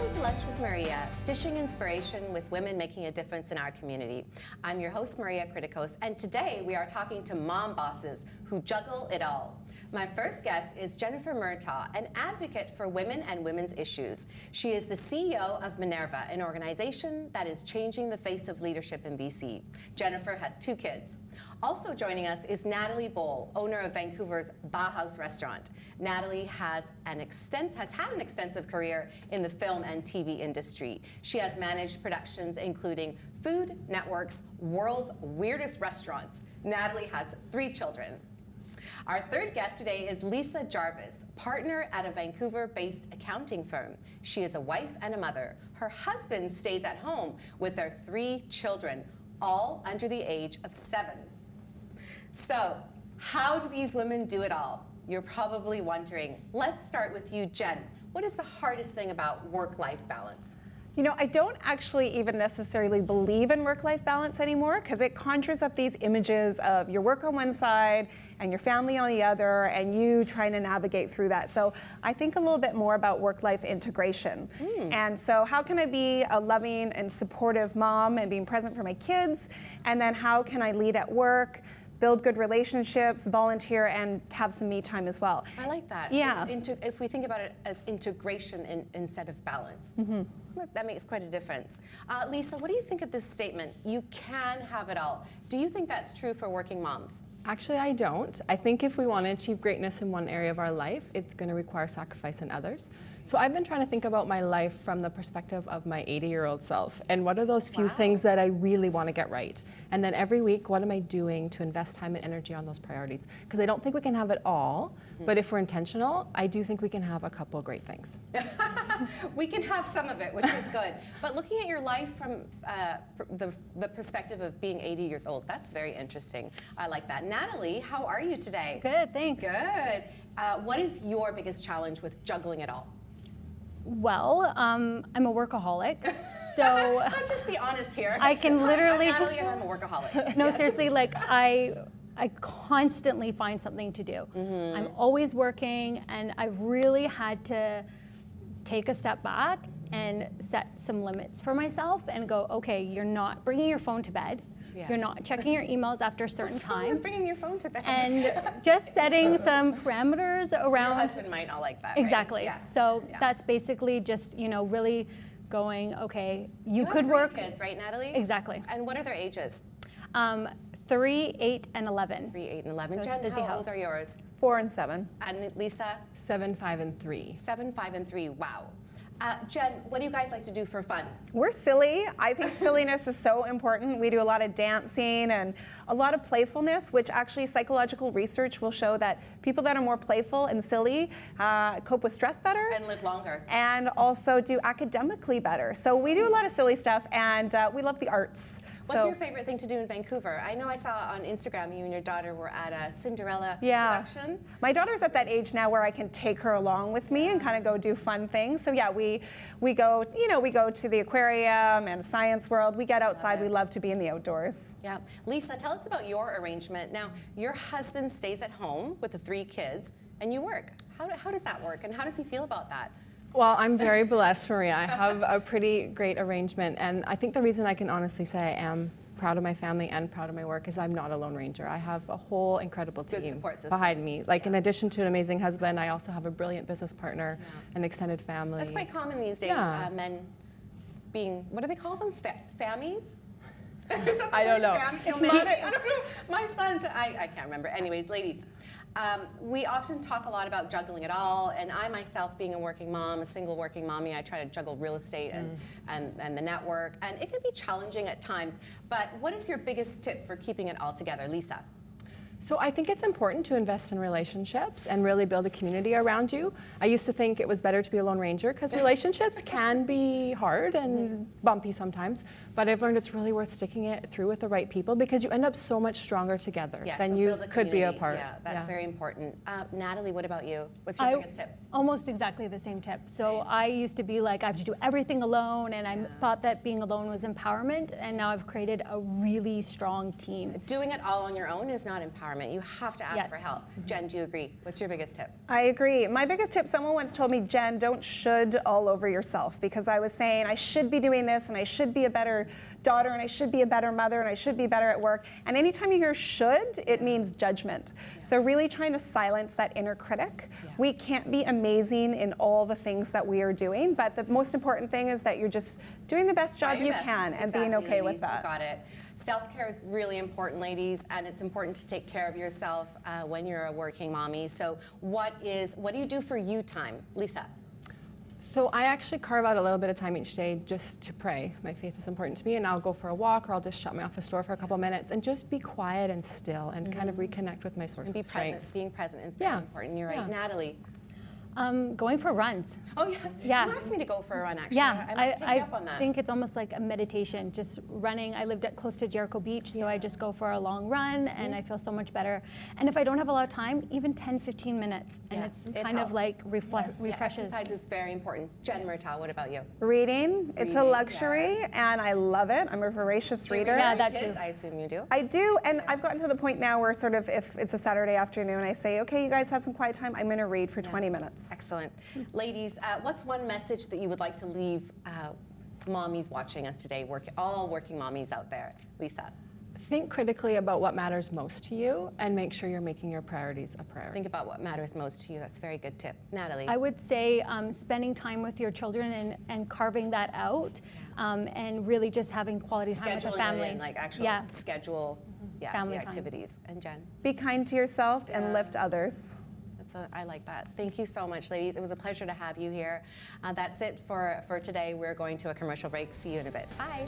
Welcome to Lunch with Maria, dishing inspiration with women making a difference in our community. I'm your host, Maria Kritikos, and today we are talking to mom bosses who juggle it all. My first guest is Jennifer Murtaugh, an advocate for women and women's issues. She is the CEO of Minerva, an organization that is changing the face of leadership in BC. Jennifer has 2 kids. Also joining us is Natalie Bowl, owner of Vancouver's Bauhaus restaurant. Natalie has had an extensive career in the film and TV industry. She has managed productions including Food Network's World's Weirdest Restaurants. Natalie has 3 children. Our third guest today is Lisa Jarvis, partner at a Vancouver-based accounting firm. She is a wife and a mother. Her husband stays at home with their 3 children, all under the age of 7. So, how do these women do it all? You're probably wondering. Let's start with you, Jen. What is the hardest thing about work-life balance? You know, I don't actually even necessarily believe in work-life balance anymore because it conjures up these images of your work on one side and your family on the other and you trying to navigate through that. So I think a little bit more about work-life integration. And so how can I be a loving and supportive mom and being present for my kids? And then how can I lead at work, build good relationships, volunteer, and have some me time as well. I like that. Yeah. If we think about it as integration instead of balance, that makes quite a difference. Lisa, what do you think of this statement? You can have it all. Do you think that's true for working moms? Actually, I don't. I think if we want to achieve greatness in one area of our life, it's going to require sacrifice in others. So I've been trying to think about my life from the perspective of my 80-year-old self, and what are those few things that I really want to get right? And then every week, what am I doing to invest time and energy on those priorities? Because I don't think we can have it all, but if we're intentional, I do think we can have a couple of great things. We can have some of it, which is good. But looking at your life from the perspective of being 80 years old, that's very interesting. I like that. Natalie, how are you today? Good, thanks. Good. What is your biggest challenge with juggling it all? Well, I'm a workaholic, so Let's just be honest here. I can literally. I'm Natalie and I'm a workaholic. No, Yes. seriously, like I constantly find something to do. I'm always working, and I've really had to take a step back and set some limits for myself and go, okay, you're not bringing your phone to bed. Yeah. You're not checking your emails after a certain What's wrong time. with bringing your phone to bed? And just setting some parameters around. Your husband might not like that, right? Exactly. Yeah. So Yeah. that's basically just, really going, okay, you have could 3 work. kids, right, Natalie? Exactly. And what are their ages? 3, 8, and 11. 3, 8, and 11. So it's Jen, a busy how house. old are yours? 4 and 7. And Lisa? 7, 5, and 3. 7, 5, and 3. Wow. Jen, what do you guys like to do for fun? We're silly. I think silliness is so important. We do a lot of dancing and a lot of playfulness, which actually psychological research will show that people that are more playful and silly cope with stress better. And live longer. And also do academically better. So we do a lot of silly stuff, and we love the arts. What's your favorite thing to do in Vancouver? I know I saw on Instagram you and your daughter were at a Cinderella production. My daughter's at that age now where I can take her along with me and kind of go do fun things. So yeah, we go, we go to the aquarium and Science World. We get outside. We love to be in the outdoors. Yeah. Lisa, tell us about your arrangement. Now, your husband stays at home with the 3 kids and you work. How does that work and how does he feel about that? Well, I'm very blessed, Maria. I have a pretty great arrangement, and I think the reason I can honestly say I am proud of my family and proud of my work is I'm not a lone ranger. I have a whole incredible Good team support system. behind me. Like in addition to an amazing husband, I also have a brilliant business partner, an extended family. That's quite common these days, men being, what do they call them, fammies? I don't know. I don't know. My son's, I can't remember. Anyways, ladies, we often talk a lot about juggling it all, and I myself, being a working mom, a single working mommy, I try to juggle real estate and the network, and it can be challenging at times. But what is your biggest tip for keeping it all together, Lisa? So I think it's important to invest in relationships and really build a community around you. I used to think it was better to be a lone ranger because relationships can be hard and bumpy sometimes, but I've learned it's really worth sticking it through with the right people because you end up so much stronger together than so you build a could be community. apart. Yeah, that's very important. Natalie, what about you? What's your biggest tip? Almost exactly the same tip. So I used to be like, I have to do everything alone, and I thought that being alone was empowerment, and now I've created a really strong team. Doing it all on your own is not empowering. empowerment. You have to ask Yes. for help. Jen, do you agree? What's your biggest tip? I agree. My biggest tip, someone once told me, Jen, don't should all over yourself, because I was saying I should be doing this and I should be a better daughter and I should be a better mother and I should be better at work. And anytime you hear should, it means judgment. So really trying to silence that inner critic. We can't be amazing in all the things that we are doing, but the most important thing is that you're just doing the best job Try your you best. can and Exactly, being okay ladies, with that. You got it. Self-care is really important, ladies, and it's important to take care of yourself when you're a working mommy. So what do you do for you time? Lisa? So I actually carve out a little bit of time each day just to pray. My faith is important to me, and I'll go for a walk, or I'll just shut my office door for a couple minutes and just be quiet and still and kind of reconnect with my source Be of strength. present. Being present is very Yeah. important. You're right. Yeah. Natalie? Going for runs. Oh, yeah. Yeah. You asked me to go for a run, actually. Yeah, I might take you up on that. think it's almost like a meditation, just running. I lived close to Jericho Beach, so I just go for a long run and I feel so much better. And if I don't have a lot of time, even 10, 15 minutes, and Yeah, it's it kind of helps. like Yeah, refreshes. exercise is very important. Jen Murtaugh, what about you? Reading, it's a Reading, luxury, yes. and I love it. I'm a voracious Do you reader. read Yeah, your that kids? too. I assume you do. I do, and I've gotten to the point now where sort of if it's a Saturday afternoon, I say, okay, you guys have some quiet time, I'm gonna read for 20 minutes. Excellent. Ladies, what's one message that you would like to leave mommies watching us today, all working mommies out there? Lisa? Think critically about what matters most to you and make sure you're making your priorities a priority. Think about what matters most to you. That's a very good tip. Natalie? I would say spending time with your children and carving that out, and really just having quality time with the Scheduling family. it in, like actual Yeah. schedule Family the time. activities. And Jen? Be kind to yourself and lift others. I like that. Thank you so much, ladies. It was a pleasure to have you here. That's it for today. We're going to a commercial break. See you in a bit. Bye.